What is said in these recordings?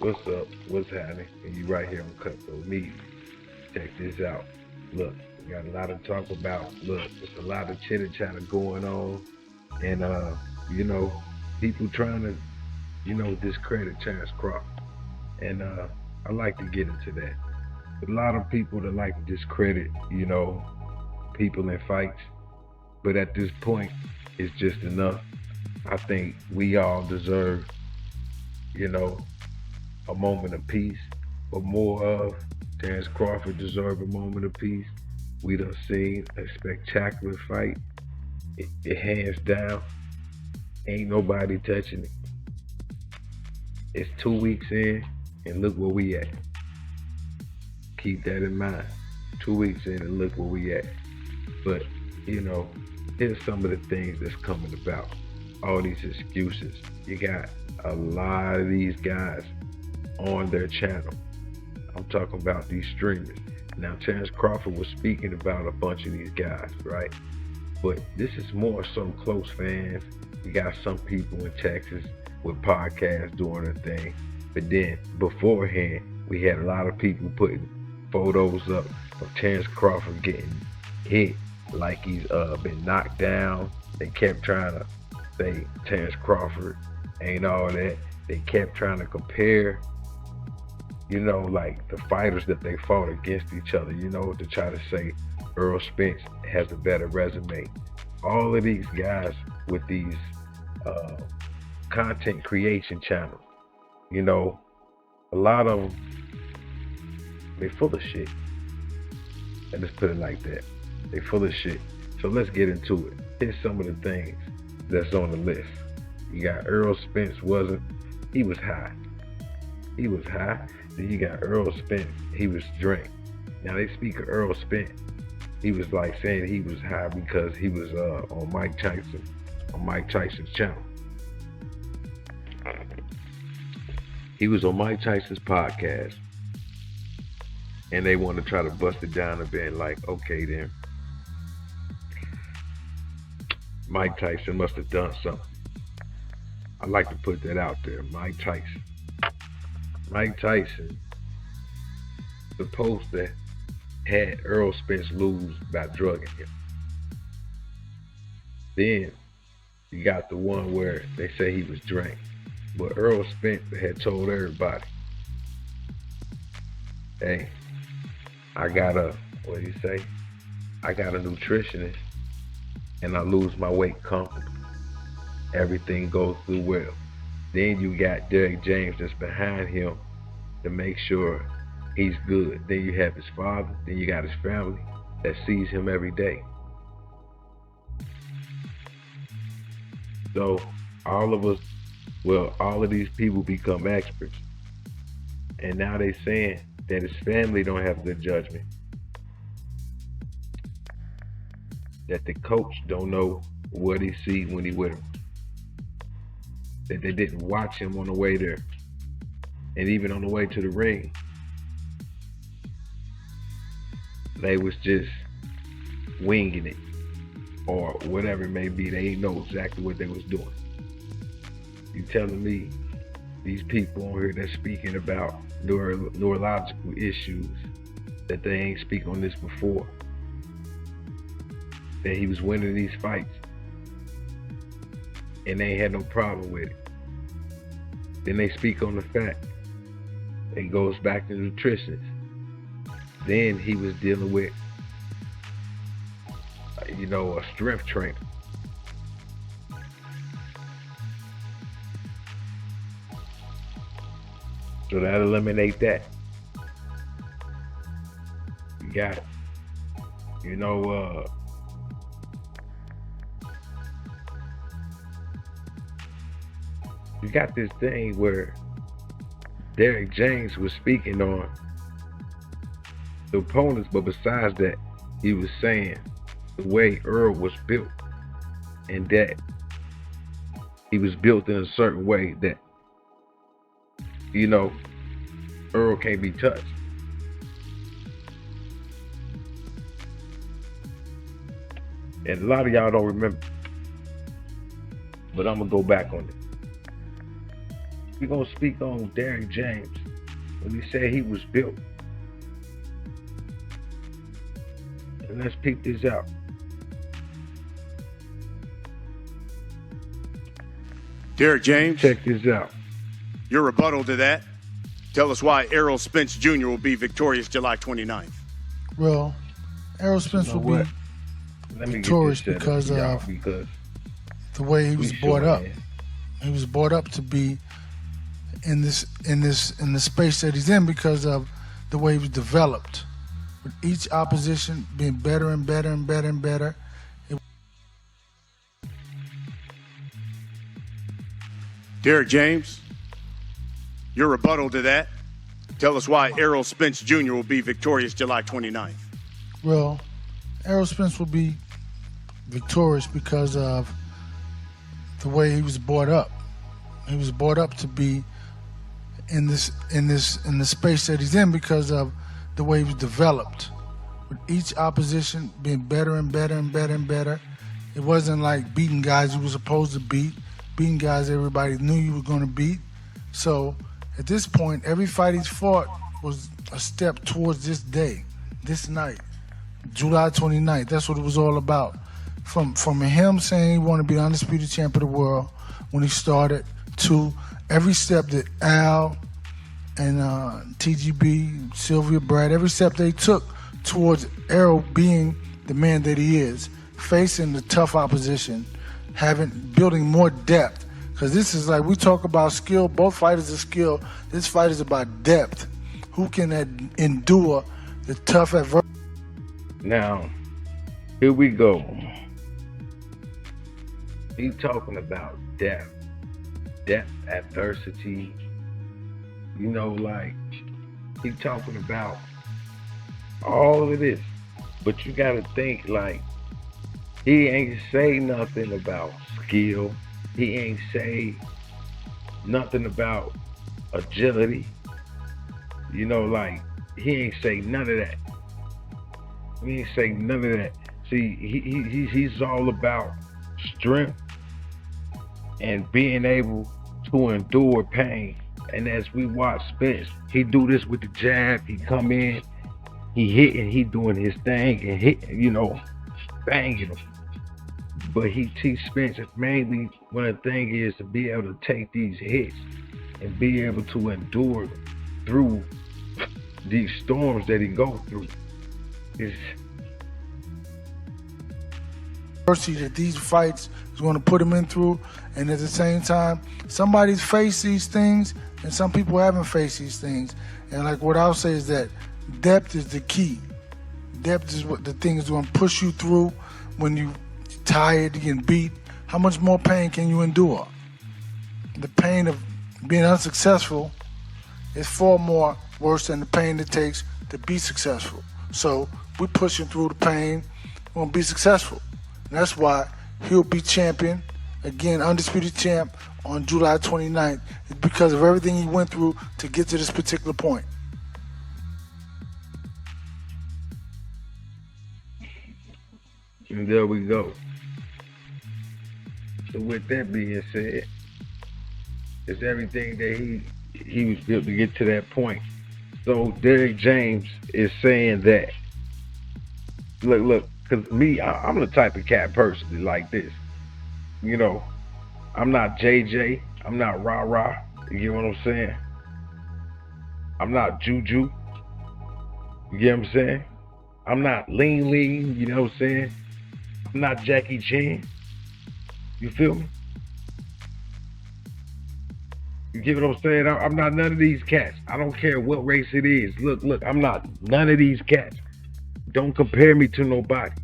What's up? What's happening? And you right here on Cutthroat Media. Check this out. Look, we got a lot to talk about. Look, there's a lot of chitter chatter going on, and you know, people trying to, discredit Terrence Crawford. And I like to get into that. A lot of people that like to discredit, people in fights, but at this point, it's just enough. I think we all deserve, you know, a moment of peace, but more of Terrence Crawford deserve a moment of peace. We done seen a spectacular fight. It hands down, ain't nobody touching it. It's 2 weeks in, and look where we at. Keep that in mind. 2 weeks in, and look where we at. But you know, here's some of the things that's coming about. All these excuses. You got a lot of these guys on their channel. I'm talking about these streamers. Now, Terrence Crawford was speaking about a bunch of these guys, right? But this is more so close fans. You got some people in Texas with podcasts doing their thing. But then beforehand, we had a lot of people putting photos up of Terrence Crawford getting hit like he's been knocked down. They kept trying to say Terrence Crawford ain't all that. They kept trying to compare, like the fighters that they fought against each other, to try to say Errol Spence has a better resume. All of these guys with these content creation channels, a lot of them, they full of shit. And let's put it like that. They full of shit. So let's get into it. Here's some of the things that's on the list. You got Errol Spence he was high. He was high. Then you got Errol Spence, he was drunk. Now they speak of Errol Spence. He was like saying he was high because he was on Mike Tyson's channel. He was on Mike Tyson's podcast. And they want to try to bust it down a bit like, okay then. Mike Tyson must have done something. I like to put that out there. Mike Tyson. Mike Tyson supposed to had Errol Spence lose by drugging him. Then you got the one where they say he was drank. But Errol Spence had told everybody, hey, I got a nutritionist and I lose my weight comfortably. Everything goes through well. Then you got Derrick James that's behind him to make sure he's good. Then you have his father. Then you got his family that sees him every day. So all of these people become experts. And now they saying that his family don't have good judgment. That the coach don't know what he sees when he with him. That they didn't watch him on the way there. And even on the way to the ring. They was just winging it. Or whatever it may be. They didn't know exactly what they was doing. You telling me these people on here that's speaking about neurological issues that they ain't speak on this before. That he was winning these fights. And they ain't had no problem with it. Then they speak on the fact. It goes back to nutrition. Then he was dealing with, a strength trainer. So that eliminate that. You got it. You got this thing where Derrick James was speaking on the opponents, but besides that, he was saying the way Earl was built and that he was built in a certain way that, Earl can't be touched. And a lot of y'all don't remember, but I'm going to go back on it. We're gonna speak on Derrick James when he said he was built. And let's peep this out. Derrick James, Check this out. your rebuttal to that. Tell us why Errol Spence Jr. will be victorious July 29th. Well, Errol Spence You know will what? be Let me get victorious this set up because for y'all of because the way he we was brought up. shorthand. He was brought up to be in the space that he's in because of the way he was developed. With each opposition being better and better and better and better. Derrick James, your rebuttal to that. Tell us why Errol Spence Jr. will be victorious July 29th. Well, Errol Spence will be victorious because of the way he was brought up. He was brought up to be in the space that he's in because of the way he was developed. With each opposition being better and better and better and better. It wasn't like beating guys you were supposed to beating guys everybody knew you were going to beat. So at this point, every fight he's fought was a step towards this day, this night, July 29th. That's what it was all about. From him saying he wanted to be the undisputed champion of the world when he started to every step that Al and TGB, Sylvia, Brad, every step they took towards Errol being the man that he is, facing the tough opposition, building more depth. Because this is like, we talk about skill, both fighters are skill. This fight is about depth. Who can endure the tough adversity? Now, here we go. He talking about depth adversity. You know, like he talking about all of this, but you gotta think like he ain't say nothing about skill. He ain't say nothing about agility. You know, like he ain't say none of that. He ain't say none of that. See, he's all about strength and being able to endure pain. And as we watch Spence, he do this with the jab. He come in, he hitting, he doing his thing and hitting, you know, banging him. But he teach Spence mainly one of the thing is to be able to take these hits and be able to endure through these storms that he go through. It's adversity that these fights is going to put him in through, and at the same time, somebody's faced these things, and some people haven't faced these things. And like what I'll say is that depth is the key. Depth is what the thing is going to push you through when you're tired, you get beat. How much more pain can you endure? The pain of being unsuccessful is far more worse than the pain it takes to be successful. So we're pushing through the pain, we're going to be successful. And that's why he'll be champion, again, undisputed champ on July 29th. It's because of everything he went through to get to this particular point. And there we go. So with that being said, it's everything that he was built to get to that point. So Derrick James is saying that, look, because me, I'm the type of cat personally like this. You know, I'm not JJ, I'm not rah-rah, you get what I'm saying? I'm not Juju, you get what I'm saying? I'm not lean, you know what I'm saying? I'm not Jackie Chan, you feel me? You get what I'm saying? I'm not none of these cats. I don't care what race it is. Look, I'm not none of these cats. Don't compare me to nobody,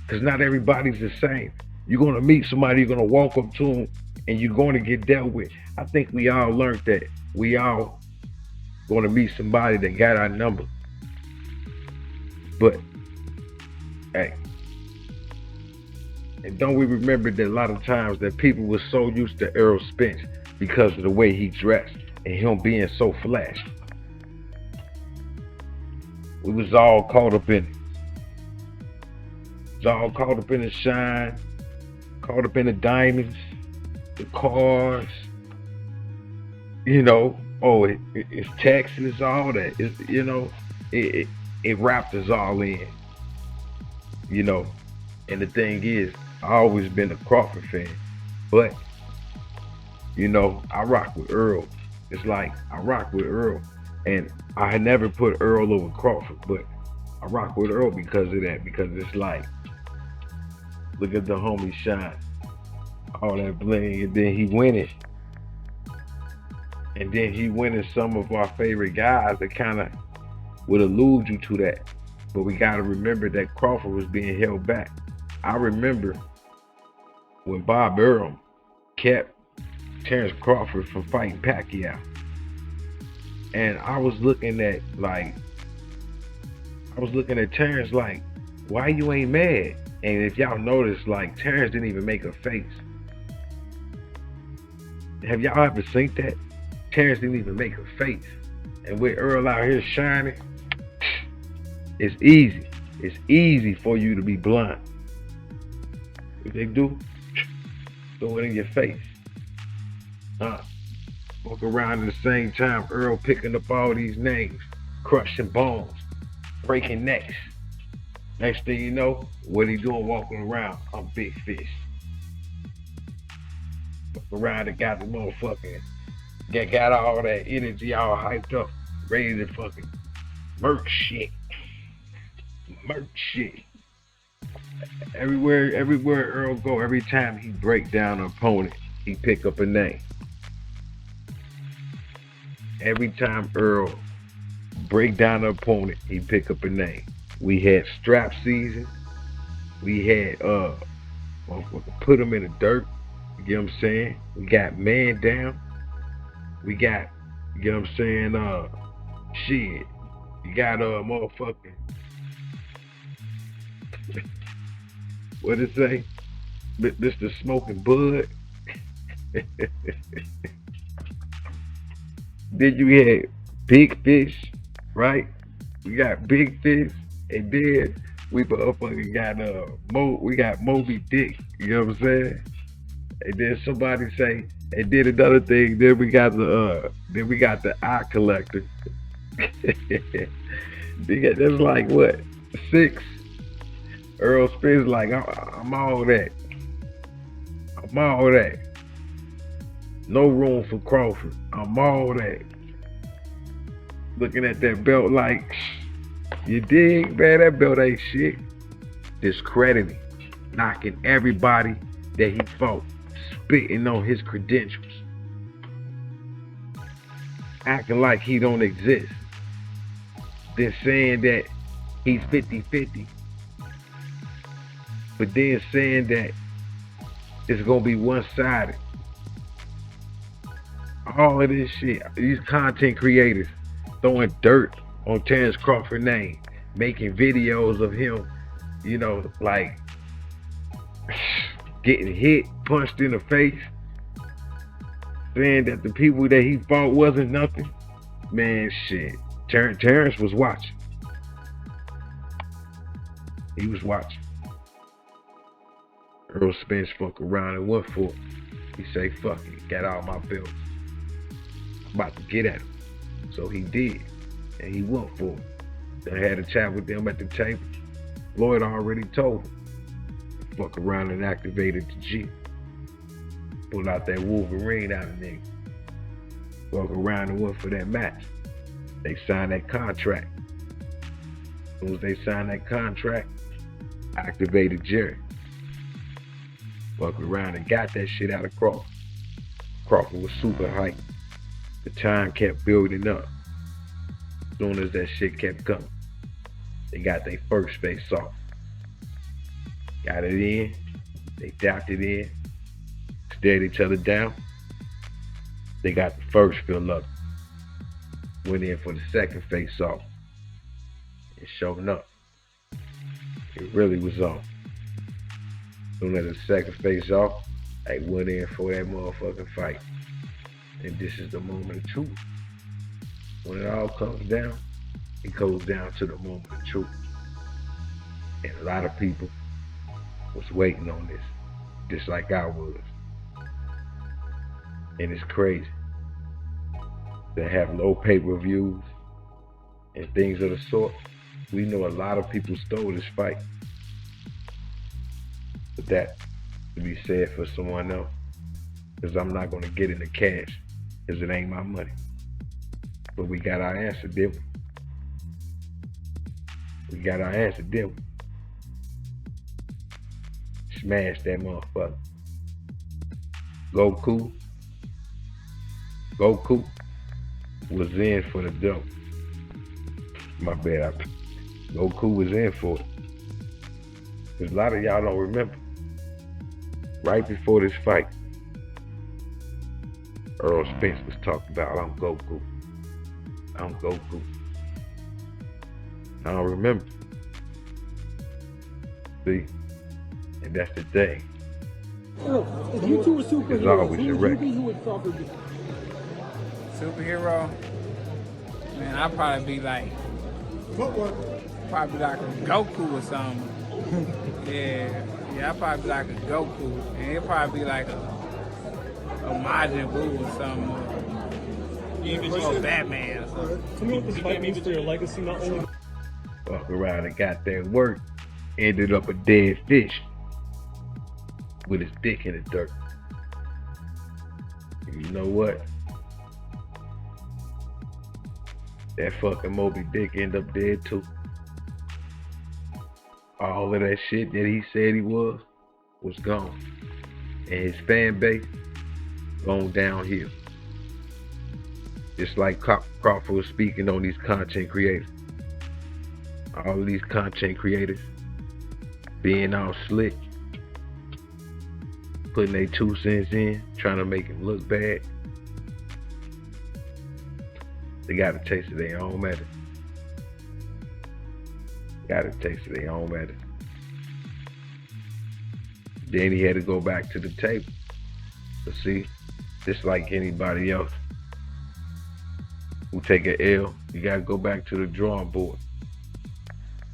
because not everybody's the same. You're going to meet somebody, you're going to walk up to them, and you're going to get dealt with. I think we all learned that. We all going to meet somebody that got our number. But, hey, and don't we remember that a lot of times that people were so used to Errol Spence because of the way he dressed and him being so flashy. We was all caught up in it. Was all caught up in the shine, caught up in the diamonds, the cars, It's Texas, all that. It, it wrapped us all in, you know. And the thing is, I always been a Crawford fan, but I rock with Earl. It's like I rock with Earl, and I had never put Earl over Crawford, but I rock with Earl because of that. Because it's like, look at the homie shine, all that bling, and then he winning, some of our favorite guys that kind of would allude you to that. But we got to remember that Crawford was being held back. I remember when Bob Earl kept Terrence Crawford from fighting Pacquiao. And I was looking at Terrence like, why you ain't mad? And if y'all notice, like, Terrence didn't even make a face. Have y'all ever seen that? Terrence didn't even make a face. And with Earl out here shining, it's easy. It's easy for you to be blind. What they do? Throw it in your face. Walk around at the same time, Earl picking up all these names, crushing bones, breaking necks. Next thing you know, what he doing walking around? I'm Big Fish. Walk around and got the motherfucking, got all that energy all hyped up, ready to fucking murk shit. Murk shit. Everywhere Earl go, every time he break down an opponent, he pick up a name. Every time Earl break down an opponent, he pick up a name. We had strap season. We had put him in the dirt. You get what I'm saying? We got man down. We got, you get what I'm saying? Shit. You got motherfucking, what it say? Mr. Smoking Bud. Then you had Big Fish, right? We got Big Fish, and then we motherfucking got we got Moby Dick. You know what I'm saying? And then somebody say, and then another thing. Then we got the eye collector. That's like what, 6. Errol Spence like, I'm all that. I'm all that. No room for Crawford. I'm all that. Looking at that belt like, you dig, man? That belt ain't shit. Discrediting, knocking everybody that he fought, spitting on his credentials, acting like he don't exist. Then saying that he's 50-50, but then saying that it's gonna be one-sided. All of this shit, these content creators throwing dirt on Terrence Crawford's name, making videos of him, like getting hit, punched in the face, saying that the people that he fought wasn't nothing. Man, shit. Terrence was watching. He was watching. Errol Spence fuck around and went for it. He say, fuck it, got all my belts. I'm about to get at him. So he did. And he went for it. I had a chat with them at the table. Lloyd already told him. Fuck around and activated the G. Pull out that Wolverine out of nigga. Walk around and went for that match. They signed that contract. As soon as they signed that contract, activated Jerry. Walked around and got that shit out of Crawford. Crawford was super hyped. The time kept building up. As soon as that shit kept coming, they got their first face off. Got it in. They dapped it in. Stared each other down. They got the first fill up. Went in for the second face off. And showing up. It really was on. As soon as the second face off, they went in for that motherfucking fight. And this is the moment of truth. When it all comes down, it goes down to the moment of truth. And a lot of people was waiting on this, just like I was. And it's crazy. that have no pay-per-views and things of the sort. We know a lot of people stole this fight. But that to be said for someone else, because I'm not going to get into cash, because it ain't my money. But we got our answer, didn't we? We got our answer, didn't we? Smash that motherfucker. Goku was in for the dope. My bad. Goku was in for it. Because a lot of y'all don't remember. Right before this fight, Errol Spence was talking about, I'm Goku. I'm Goku. I don't remember. See? And that's the thing. If you two were superheroes, It's always who a would you wreck. be? Who would Crawford be? Superhero? Man, I'd probably be like a Goku or something. Yeah, I'd probably be like a Goku. And it'd probably be like a Majin Buu or something. Or Batman or something. Tell me what this fight means for your legacy, not only. Fuck around and got that work. Ended up a dead fish with his dick in the dirt. And you know what? That fucking Moby Dick ended up dead too. All of that shit that he said he was gone. And his fan base gone downhill. Just like Crawford was speaking on these content creators. All of these content creators being all slick, putting their 2 cents in, trying to make him look bad. They got a taste of their own medicine. Got a taste of their own medicine. Then he had to go back to the table. But see, just like anybody else who take an L, you gotta go back to the drawing board.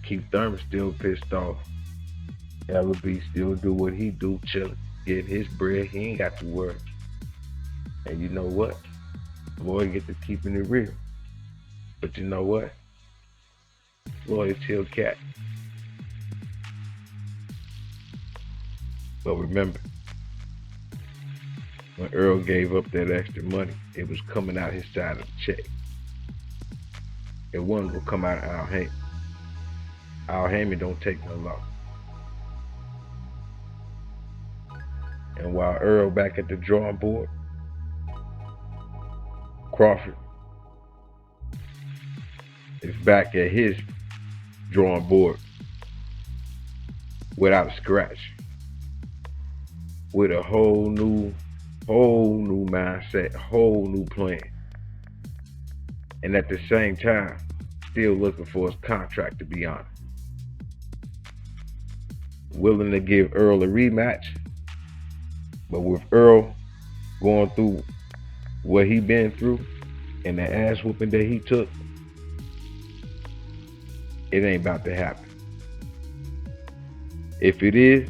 Keith Thurman still pissed off. LB still do what he do, chillin', getting his bread. He ain't got to worry. And you know what? Lloyd get to keeping it real. But you know what? Lloyd chill cat. But remember, when Earl gave up that extra money, it was coming out his side of the check. It wasn't gonna come out of Al Heyman. Al Heyman don't take no loss. And while Earl back at the drawing board, Crawford is back at his drawing board without a scratch, with a whole new mindset, whole new plan. And at the same time, still looking for his contract to be honored. Willing to give Earl a rematch, but with Earl going through what he been through and the ass whooping that he took, it ain't about to happen. If it is,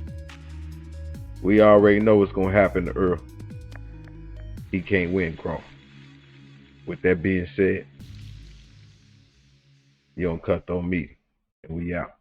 we already know what's gonna happen to Earl. He can't win Crawford. With that being said, you don't cut on me, and we out.